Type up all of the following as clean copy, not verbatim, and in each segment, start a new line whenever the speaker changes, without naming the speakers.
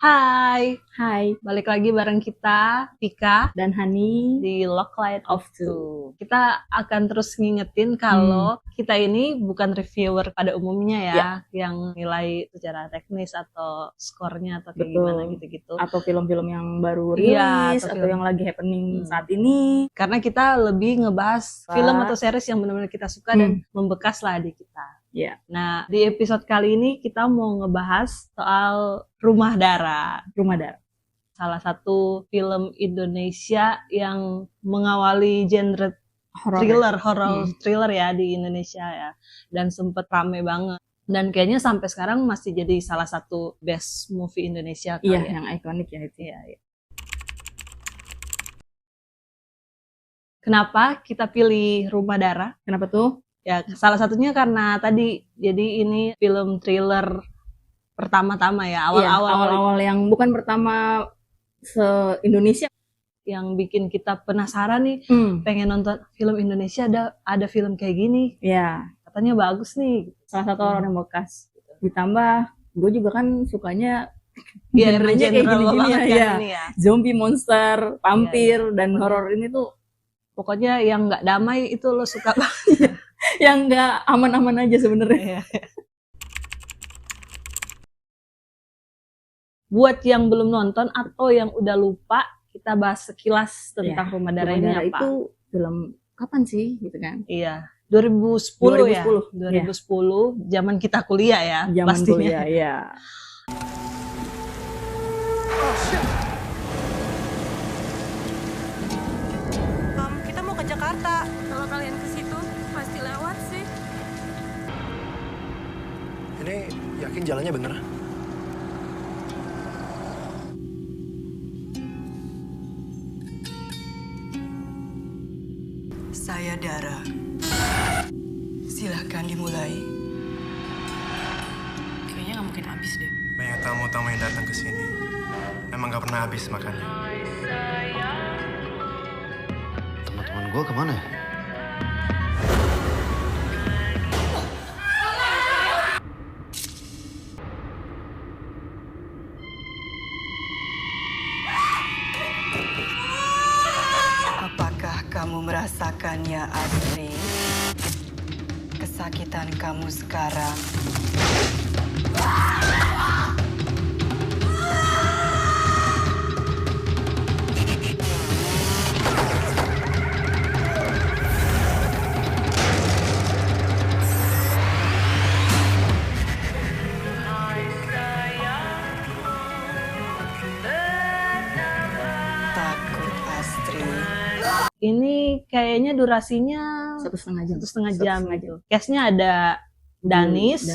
Hai,
Hai,
balik lagi bareng kita, Tika,
dan Hani
di Locklight of
of
Two.
Two.
Kita akan terus ngingetin kalau kita ini bukan reviewer pada umumnya ya, yang nilai secara teknis atau skornya atau kayak gimana gitu-gitu.
Atau film-film yang baru
Iya,
rilis,
atau
atau
film.
yang lagi happening saat ini.
Karena kita lebih ngebahas film atau series yang benar-benar kita suka dan membekas lah di kita.
Ya,
Nah, di episode kali ini kita mau ngebahas soal Rumah Dara.
Rumah Dara.
Salah satu film Indonesia yang mengawali genre horror thriller ya di Indonesia ya, dan sempet rame banget. Dan kayaknya sampai sekarang masih jadi salah satu best movie Indonesia kali
Iya,
ya.
yang ikonik ya itu.
Iya. Kenapa kita pilih Rumah Dara?
Kenapa tuh?
Ya, salah satunya karena tadi, jadi ini film thriller pertama-tama ya,
awal-awal yang bukan pertama se-Indonesia.
Yang bikin kita penasaran nih, pengen nonton film Indonesia, ada film kayak gini.
Ya,
Katanya bagus nih.
salah satu orang yang bekas. Ditambah, gue juga kan sukanya
Iya,
genrenya kayak gini-gini ya.
ini ya.
Zombie, monster, vampir, dan horor ini tuh
Pokoknya yang nggak damai itu lo suka banget.
yang nggak aman-aman aja sebenarnya.
Buat yang belum nonton atau yang udah lupa, kita bahas sekilas tentang Rumah Dara ini apa.
Itu film kapan sih gitu kan?
Iya, 2010 ya. 2010, zaman kita kuliah ya.
Zaman
pastinya.
Kuliah, ya.
Kita mau ke Jakarta. Kalau kalian ke situ, pasti lewat sih.
Ini yakin jalannya bener?
Saya Dara. Silahkan dimulai. Kayaknya nggak mungkin habis deh.
Banyak tamu-tamu yang datang ke sini. Emang gak pernah habis makannya.
Teman-teman gue kemana ya?
Apakah kamu merasakannya, Astri? Kesakitan kamu sekarang. Takut, Astri.
Ini kayaknya durasinya
1,5 jam.
gitu. Cast-nya ada Danis,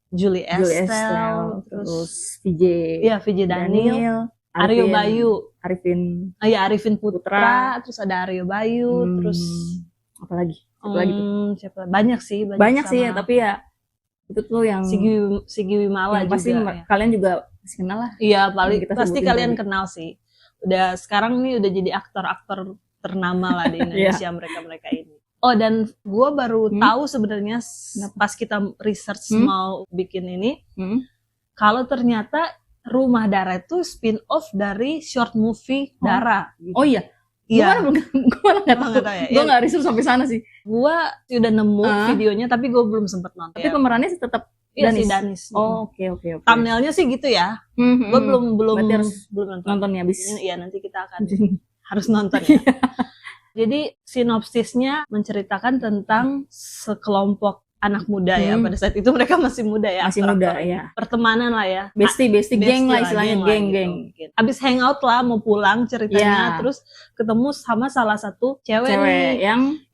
Julie Estelle,
terus VJ.
Iya, VJ Daniel, Aryo Bayu, Arifin Putra, terus ada Aryo Bayu, terus
apalagi
siapa? Banyak sih
ya, tapi ya itu tuh yang
Sigi Wimala
yang
juga.
pasti
ya.
kalian juga pasti kenal lah.
Iya, paling
kita
pasti
sebutin
kalian
tadi.
kenal sih. Udah sekarang nih udah jadi aktor-aktor ternama lah di Indonesia mereka ini. Oh, dan gue baru tahu sebenarnya pas kita research mau bikin ini, kalau ternyata Rumah Dara itu spin-off dari short movie Dara.
Oh iya.
Iya.
Gue malah nggak tahu.
Ya.
Gue nggak research sampai sana sih.
Gue udah nemu videonya, tapi gue belum sempet nonton.
Tapi pemerannya tetap
Danis.
Oh, oke.
Thumbnailnya sih gitu ya. Gue belum
Berarti harus
nonton.
nonton ya abis.
Iya, nanti kita akan harus nonton ya. Jadi sinopsisnya menceritakan tentang sekelompok anak muda ya. Pada saat itu mereka masih muda ya.
Masih muda ya.
Pertemanan lah ya.
Bestie geng lah istilahnya, geng.
Gitu. Abis hangout lah mau pulang ceritanya, terus ketemu sama salah satu cewek nih,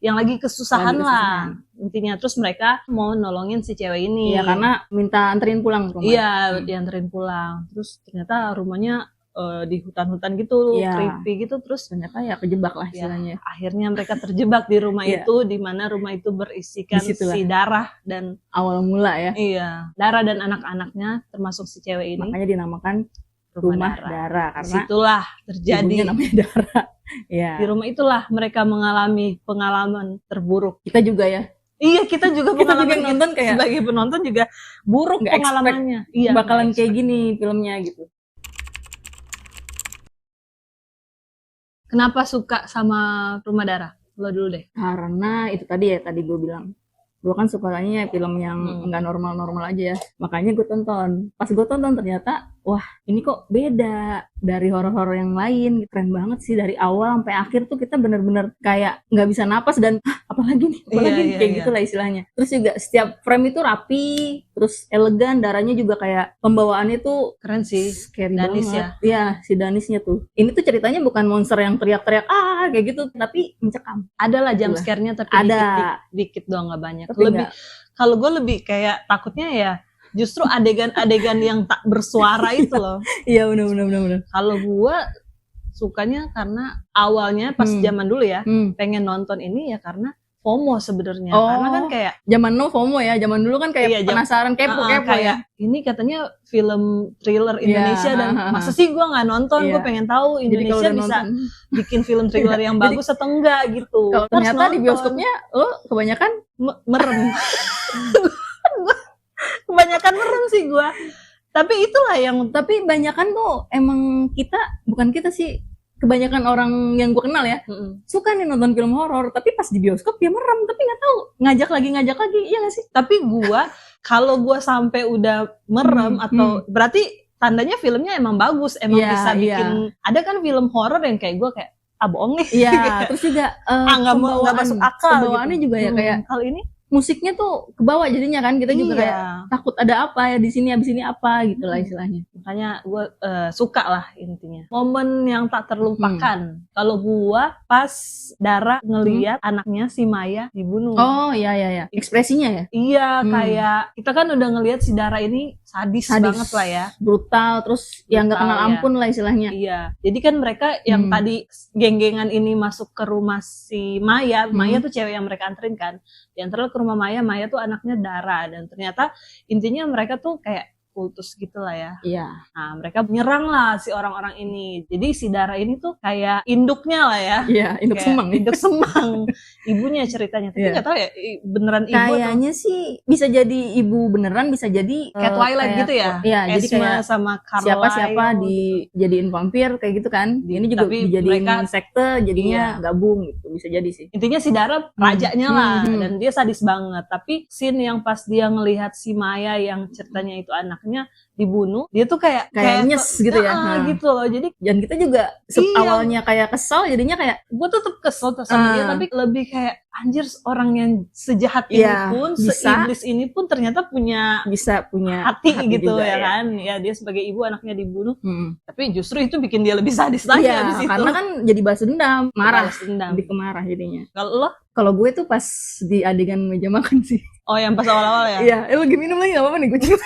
yang lagi kesusahan lah intinya. Terus mereka mau nolongin si cewek ini.
Iya, karena minta anterin pulang ke rumah.
Iya, dianterin pulang. Terus ternyata rumahnya di hutan-hutan gitu, creepy gitu, terus
ternyata ya kejebak lah istilahnya.
Akhirnya mereka terjebak di rumah itu, di mana rumah itu berisikan si Dara dan
awal mula ya.
Iya, Dara dan anak-anaknya termasuk si cewek ini.
Makanya dinamakan Rumah Dara karena
situlah terjadi
namanya Dara. Ya.
Di rumah itulah mereka mengalami pengalaman terburuk.
Kita juga ya.
Iya, kita juga pengalaman
nonton kayak
sebagai penonton juga buruk pengalamannya.
Iya, bakalan kayak gini filmnya gitu.
Kenapa suka sama Rumah Darah? Lo dulu deh.
Karena itu tadi gue bilang. Gue kan sukanya film yang nggak normal-normal aja ya. Makanya gue tonton. Pas gue tonton ternyata, wah ini kok beda dari horor-horor yang lain. Keren banget sih, dari awal sampai akhir tuh kita bener-bener kayak nggak bisa napas dan apalagi nih, kayak gitu lah istilahnya. Terus juga setiap frame itu rapi, terus elegan, darahnya juga kayak pembawaannya tuh
keren sih.
Scary
Danis
banget.
ya.
Iya, si Danisnya tuh. Ini tuh ceritanya bukan monster yang teriak-teriak kayak gitu, tapi mencekam.
Ada lah jump scare-nya tapi
Ada.
dikit doang, nggak banyak.
Tapi
Lebih kalau gue lebih kayak takutnya ya justru adegan-adegan yang tak bersuara itu loh.
Iya benar.
Kalau gue sukanya karena awalnya pas zaman dulu ya pengen nonton ini ya karena FOMO sebenarnya. Karena kan kayak
zaman no FOMO ya, zaman dulu kan kayak penasaran kepo
kayak
ya.
ini katanya film thriller Indonesia dan masa sih gue nggak nonton, gue pengen tahu Indonesia bisa bikin film thriller yang bagus atau enggak gitu.
Kalau ternyata di bioskopnya lo kebanyakan
merem. Kebanyakan merem sih gue. Tapi itulah yang
tapi banyakan tuh emang bukan kita sih, kebanyakan orang yang gue kenal ya suka nih nonton film horor, tapi pas di bioskop dia merem, tapi nggak tahu ngajak lagi, iya nggak sih?
Tapi gue kalau gue sampai udah merem atau berarti tandanya filmnya emang bagus, emang bisa bikin. Ada kan film horor yang kayak gue kayak bohong nih.
Iya. Terus juga
nggak masuk akal.
Pembawaannya gitu. Juga ya kayak
kalau ini
musiknya tuh kebawa jadinya kan, kita juga kayak takut ada apa ya di sini, abis ini apa gitu lah istilahnya.
Makanya gue suka lah intinya. Momen yang tak terlupakan. Kalau gue pas Dara ngeliat anaknya si Maya dibunuh.
Oh iya. Ekspresinya ya?
Iya, kayak kita kan udah ngeliat si Dara ini sadis banget lah ya.
Brutal, terus yang nggak kenal ampun lah istilahnya.
Iya. Jadi kan mereka yang tadi geng-gengan ini masuk ke rumah si Maya. Maya tuh cewek yang mereka anterin kan. Diantar ke rumah Maya tuh anaknya Dara, dan ternyata intinya mereka tuh kayak kultus gitu lah ya.
Iya.
Nah, mereka menyerang lah si orang-orang ini. Jadi si Dara ini tuh kayak induknya lah ya.
Iya, induk
kayak
semang.
Induk semang. Ibunya ceritanya. Tapi nggak tahu ya beneran ibu
kayaknya atau sih bisa jadi ibu beneran, bisa jadi
kayak Twilight gitu ya.
Iya, jadi kayak
sama Carlisle
siapa dijadiin vampir kayak gitu kan. Ini juga dijadiin sekte, jadinya gabung gitu. Bisa jadi sih.
Intinya si Dara rajanya lah, dan dia sadis banget. Tapi scene yang pas dia ngelihat si Maya yang ceritanya itu anaknya dibunuh, dia tuh kayak
nyes gitu ya.
Gitu loh. Jadi
dan kita juga awalnya kayak kesel, jadinya kayak
gue tetep kesel sama dia, tapi lebih kayak anjir, orang yang sejahat ini pun, seiblis ini pun ternyata
bisa punya
hati gitu ya kan. Ya dia sebagai ibu anaknya dibunuh. Tapi justru itu bikin dia lebih sadis lagi abis itu.
Karena kan jadi balas dendam, marah,
lebih
kemarah jadinya.
Kalau
gue tuh pas di adegan meja makan sih.
Oh, yang pas awal-awal ya?
Iya, lagi minum lagi, gak apa-apa nih gue cium.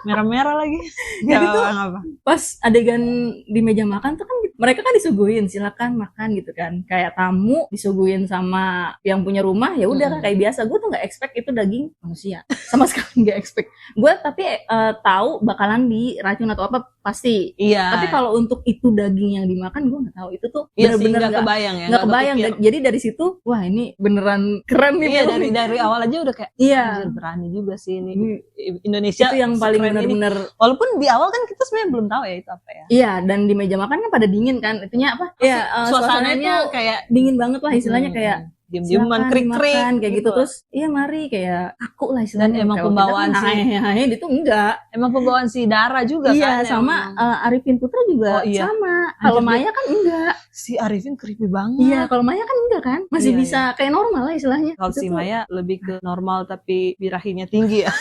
Merah-merah lagi.
Jadi tuh pas adegan di meja makan tuh kan mereka kan disuguhin silakan makan gitu kan, kayak tamu disuguhin sama yang punya rumah, ya udah kayak biasa. Gue tuh nggak expect itu daging manusia, sama sekali nggak expect. Gue tapi tahu bakalan diracun atau apa pasti.
Iya.
Tapi kalau untuk itu daging yang dimakan gue nggak tahu. Itu tuh bener-bener
nggak kebayang ya.
Nggak kebayang. Jadi dari situ wah ini beneran keren nih.
Iya, dari awal aja udah kayak berani juga sih ini Indonesia.
Itu yang paling bener-bener.
Walaupun di awal kan kita sebenarnya belum tahu ya itu apa ya.
Iya, dan di meja makan kan pada dingin kan. Itunya apa?
Iya, suasananya kayak
dingin banget lah istilahnya, kayak
diem-dieman, krik-krik
kayak gitu. Terus iya mari kayak aku lah istilahnya.
Dan emang pembawaan
itu enggak.
Emang pembawaan si Dara juga
kan. Iya, sama Arifin Putra juga sama. Kalau Maya kan enggak.
Si Arifin creepy banget.
Iya, kalau Maya kan enggak kan. Masih bisa kayak normal lah istilahnya.
Kalau si Maya lebih ke normal tapi birahinya tinggi ya.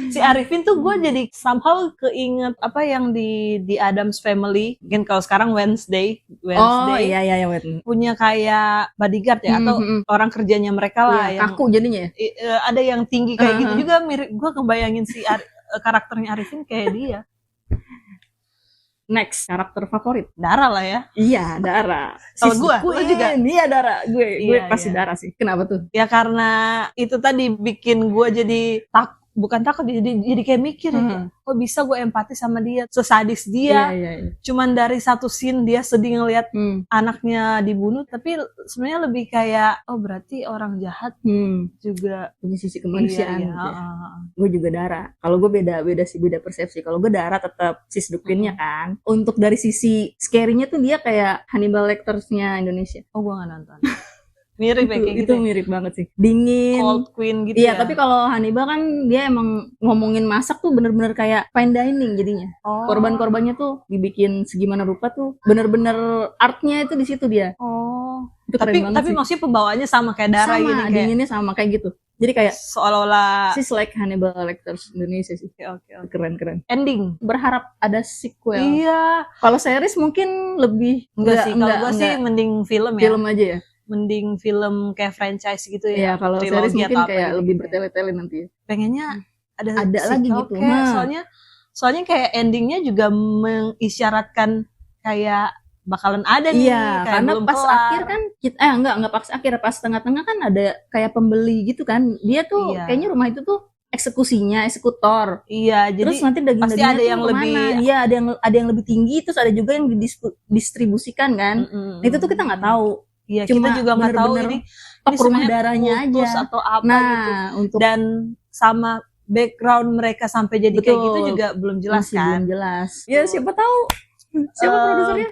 Si Arifin tuh gue jadi somehow keinget apa yang di Addams Family, mungkin kalau sekarang Wednesday
oh iya
punya kayak bodyguard ya, atau orang kerjanya mereka lah yang
kaku jadinya
ada yang tinggi kayak gitu juga, mirip. Gue kebayangin si karakternya Arifin kayak dia.
Next, karakter favorit
Dara lah ya.
Iya, Dara.
Kalau gue juga.
Iya, Dara. Gue pasti Dara sih. Kenapa tuh?
Ya karena itu tadi bikin gue jadi bukan takut, jadi kayak mikir ya, kok bisa gue empati sama dia, sesadis dia. Cuman dari satu scene dia sedih ngelihat anaknya dibunuh, tapi sebenarnya lebih kayak oh berarti orang jahat juga
punya sisi kemanusiaan.
Iya.
Gitu ya. Gue juga Dara. Kalau gue beda persepsi. Kalau gue Dara tetap sis Duklinnya kan. Untuk dari sisi scary-nya tuh dia kayak Hannibal Lecter-nya Indonesia.
Oh gue nggak nonton. Mirip kayak gitu.
Itu mirip banget sih. Dingin.
Cold Queen gitu
iya,
ya.
Tapi kalau Hannibal kan dia emang ngomongin masak tuh bener-bener kayak fine dining jadinya. Korban-korbannya tuh dibikin segimana rupa tuh bener-bener artnya itu di situ dia. Itu
tapi maksudnya pembawaannya sama kayak Dara gini, kayak
dinginnya sama kayak gitu. Jadi kayak
seolah-olah
she's like Hannibal Lecter Indonesia sih.
Oke.
Keren.
Ending.
Berharap ada sequel.
Iya.
Kalau series mungkin lebih
enggak sih. Kalau gue sih mending film ya.
Film aja ya.
Mending film kayak franchise gitu ya.
Iya, kalau series mungkin kayak
gitu,
lebih bertele-tele nanti ya.
Pengennya ada
lagi gitu.
Soalnya kayak endingnya juga mengisyaratkan kayak bakalan ada nih.
Iya, karena
belum
pas
kelar.
akhir kan enggak pas akhir, pas tengah-tengah kan ada kayak pembeli gitu kan. Dia tuh kayaknya rumah itu tuh eksekutor.
Iya, jadi
terus nanti
pasti ada yang lebih.
Iya, ada yang lebih tinggi, terus ada juga yang didistribusikan kan. Itu tuh kita nggak tahu.
Iya, kita juga nggak tahu ini
rumah darahnya aja
atau apa gitu. Dan sama background mereka sampai jadi kayak gitu juga belum jelas kan.
Belum jelas. Ya siapa tahu. Siapa produsernya?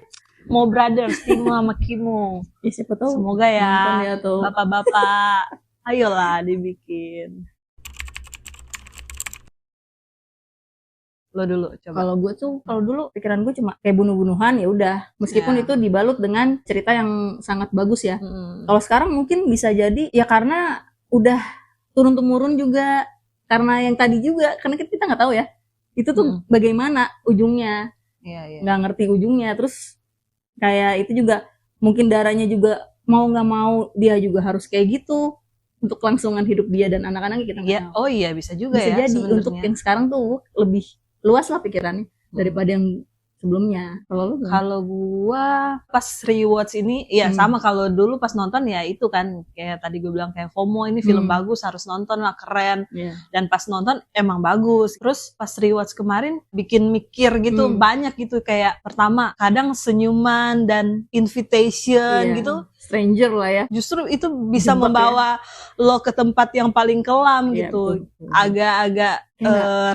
Mo Brothers, Timo sama Kimo.
Ya siapa tahu.
Semoga ya bapak-bapak, ayolah dibikin. Lo dulu coba.
Kalau dulu pikiran gue cuma kayak bunuh-bunuhan ya udah, meskipun itu dibalut dengan cerita yang sangat bagus ya. Kalau sekarang mungkin bisa jadi ya karena udah turun temurun juga, karena yang tadi juga karena kita nggak tahu ya itu tuh bagaimana ujungnya. Nggak ngerti ujungnya, terus kayak itu juga mungkin Daranya juga mau nggak mau dia juga harus kayak gitu untuk kelangsungan hidup dia dan anak-anaknya, kita nggak tahu.
Oh iya, bisa juga
bisa
ya
jadi
sebenernya.
Untuk yang sekarang tuh lebih luas lah pikirannya daripada yang sebelumnya.
Kalau gua pas rewatch ini ya sama, kalau dulu pas nonton ya itu kan kayak tadi gue bilang kayak FOMO, ini film bagus harus nonton lah, keren. Dan pas nonton emang bagus. Terus pas rewatch kemarin bikin mikir gitu, banyak gitu, kayak pertama kadang senyuman dan invitation gitu,
stranger lah ya,
justru itu bisa membawa lo ke tempat yang paling kelam gitu. Agak-agak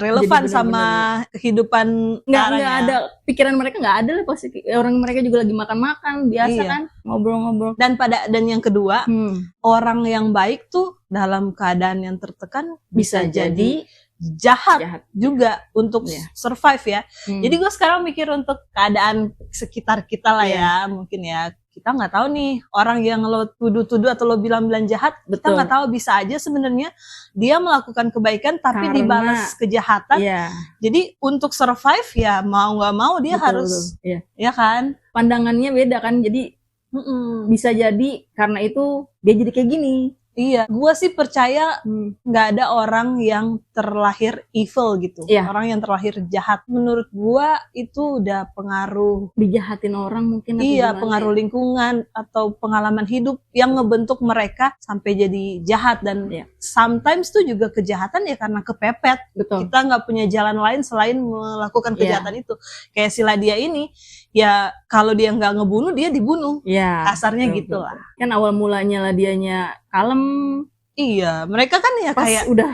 relevan sama kehidupan
nggak ada pikiran mereka, nggak ada lah pasti. Orang mereka juga lagi makan-makan biasa kan, ngobrol-ngobrol.
Dan yang kedua, orang yang baik tuh dalam keadaan yang tertekan bisa jadi jahat juga untuk survive ya. Jadi gue sekarang mikir untuk keadaan sekitar kita lah ya, mungkin ya. Kita nggak tahu nih, orang yang lo tuduh-tuduh atau lo bilang jahat, kita nggak tahu, bisa aja sebenarnya dia melakukan kebaikan tapi dibalas kejahatan. Jadi untuk survive ya mau nggak mau dia harus, ya kan?
Pandangannya beda kan, jadi bisa jadi karena itu dia jadi kayak gini.
Iya, gue sih percaya nggak ada orang yang terlahir evil gitu, orang yang terlahir jahat. Menurut gue itu udah pengaruh,
dijahatin orang mungkin.
Iya, pengaruh lingkungan atau pengalaman hidup yang ngebentuk mereka sampai jadi jahat. Dan sometimes tuh juga kejahatan ya karena kepepet. Kita nggak punya jalan lain selain melakukan kejahatan itu. Kayak si Ladia ini, ya kalau dia nggak ngebunuh, dia dibunuh. Kasarnya gitu lah.
Kan awal mulanya Ladianya kalem.
Iya, mereka kan ya
pas
kayak
udah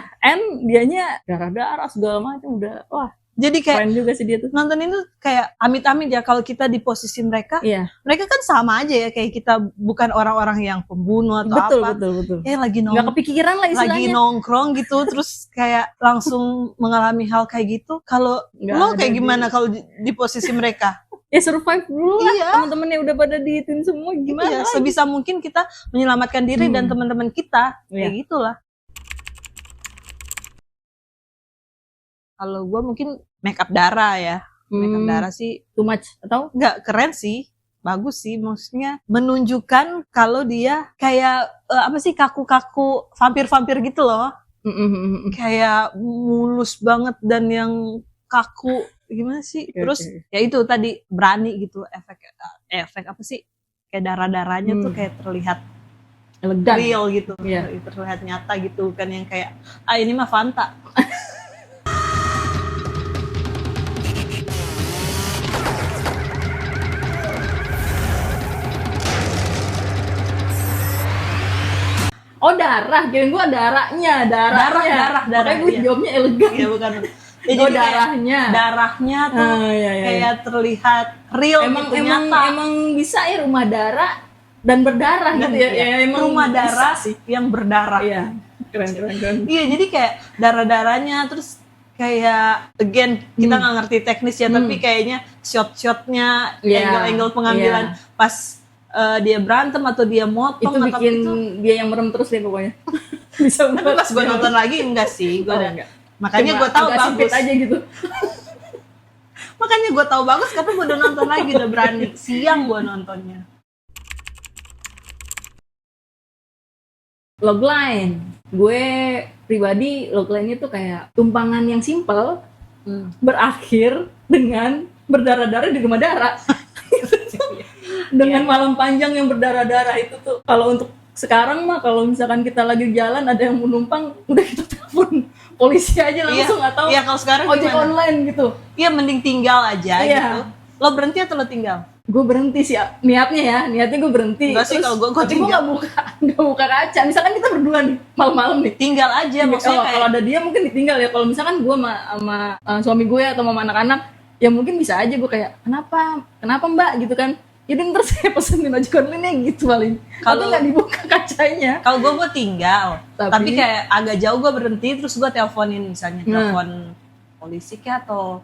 dianya darah-darah segala macam, udah wah.
Jadi kayak
keren juga sih dia tuh.
Nonton itu kayak amit-amit ya kalau kita di posisi mereka. Mereka kan sama aja ya kayak kita, bukan orang-orang yang pembunuh atau apa.
Betul.
Lagi
nggak kepikiran lah istilahnya.
Lagi nongkrong gitu terus kayak langsung mengalami hal kayak gitu. Kalau lo kayak gimana kalau di posisi mereka?
Ya survive dulu lah, teman-temannya udah pada diitin semua, gimana lagi?
Sebisa mungkin kita menyelamatkan diri dan teman-teman kita, kayak gitulah. Kalau gue mungkin make up Dara ya, make up Dara sih
too much atau
nggak, keren sih, bagus sih, maksudnya menunjukkan kalau dia kayak apa sih, kaku-kaku vampir-vampir gitu loh, kayak mulus banget dan yang kaku. Gimana sih? Terus ya itu tadi berani gitu, efek apa sih? Kayak darah-darahnya tuh kayak terlihat
elegan,
real gitu, terlihat nyata gitu, kan yang kayak ini mah Fanta.
Oh darah, kirain gue darahnya. Makanya gue
iya.
jawabnya elegan.
Iya bukan. Ya,
Oh
jadi
darahnya.
darahnya tuh
Iya.
kayak terlihat real
Emang
gitu, nyata.
emang bisa ya rumah darah dan berdarah
Dan
gitu ya.
iya,
Ya, emang
rumah
bisa
darah
sih.
yang berdarah.
Iya. Keren.
Iya, jadi kayak darah-darahnya, terus kayak again kita nggak ngerti teknis ya, tapi kayaknya shot-shotnya,
Iya.
angle-angle pengambilan pas dia berantem atau dia motong
Itu
atau
bikin
itu.
dia yang merem terus deh pokoknya. Bisa
Tapi pas gue nonton lagi enggak sih,
enggak.
makanya gue tahu
agak sempit
bagus
aja gitu.
Makanya gue tahu bagus karena gue udah nonton lagi, udah berani. Siang gue nontonnya.
Logline. Gue pribadi logline itu kayak tumpangan yang simple berakhir dengan berdarah-darah di rumah darah. Dengan malam panjang yang berdarah-darah itu tuh. Kalau untuk sekarang mah kalau misalkan kita lagi jalan ada yang menumpang, udah kita telepon polisi aja langsung, atau
iya, kalau sekarang
ojek
gimana?
online gitu.
Iya, mending tinggal aja
Iya.
gitu. Lo berhenti atau lo tinggal?
Gue berhenti sih niatnya gue berhenti.
Enggak sih, kalau gue
tapi gue
tinggal.
nggak buka kaca. Misalkan kita berdua nih malam-malam nih.
Tinggal aja, maksudnya kayak
Kalau ada dia mungkin ditinggal ya. Kalau misalkan gue sama suami gue atau sama anak-anak, ya mungkin bisa aja gue kayak kenapa mbak gitu kan. Jadi ntar saya pesenin ojek online gitu paling. Kalau nggak dibuka kacanya.
kalau gue tinggal,
Tapi-
tapi kayak agak jauh gue berhenti, terus gue teleponin misalnya telepon polisi kayak atau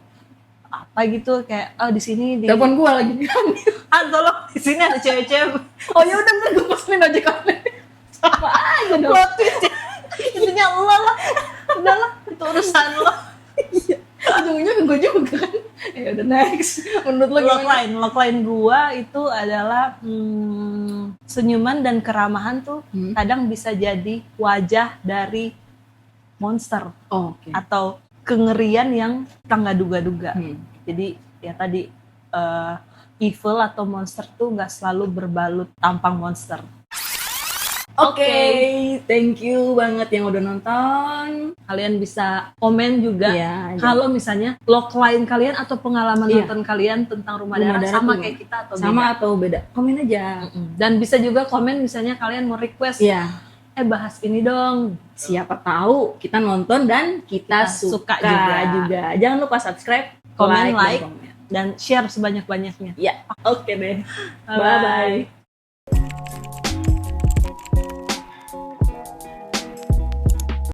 apa gitu, kayak di sini di
Telepon gue lagi.
tolong di sini ada cewek-cewek.
Oh ya udah ntar gue pesenin ojek online. Sama aja dong.
Plot twist ya. Intinya lo lah, udahlah itu urusan lo.
Ujung-ujungnya gue juga kan. Ya udah next. Menurut lo gimana?
Logline gua itu adalah senyuman dan keramahan tuh kadang bisa jadi wajah dari monster
Oh, oke.
atau kengerian yang kita nggak duga-duga.
Hmm.
Jadi ya tadi evil atau monster tuh nggak selalu berbalut tampang monster.
Oke, thank you banget yang udah nonton.
Kalian bisa komen juga
Iya,
kalau misalnya logline kalian atau pengalaman
Iya.
nonton kalian tentang rumah
Rumah
darah
darah
sama
tuh
kayak kita atau
sama
beda.
atau beda? Komen aja.
Dan bisa juga komen misalnya kalian mau request
Iya.
bahas ini dong.
Siapa tahu kita nonton dan kita
Kita suka
juga. Jangan lupa subscribe,
Komen, like.
dan komen.
Dan share sebanyak-banyaknya.
Ya, oke deh.
Bye-bye.
Bye.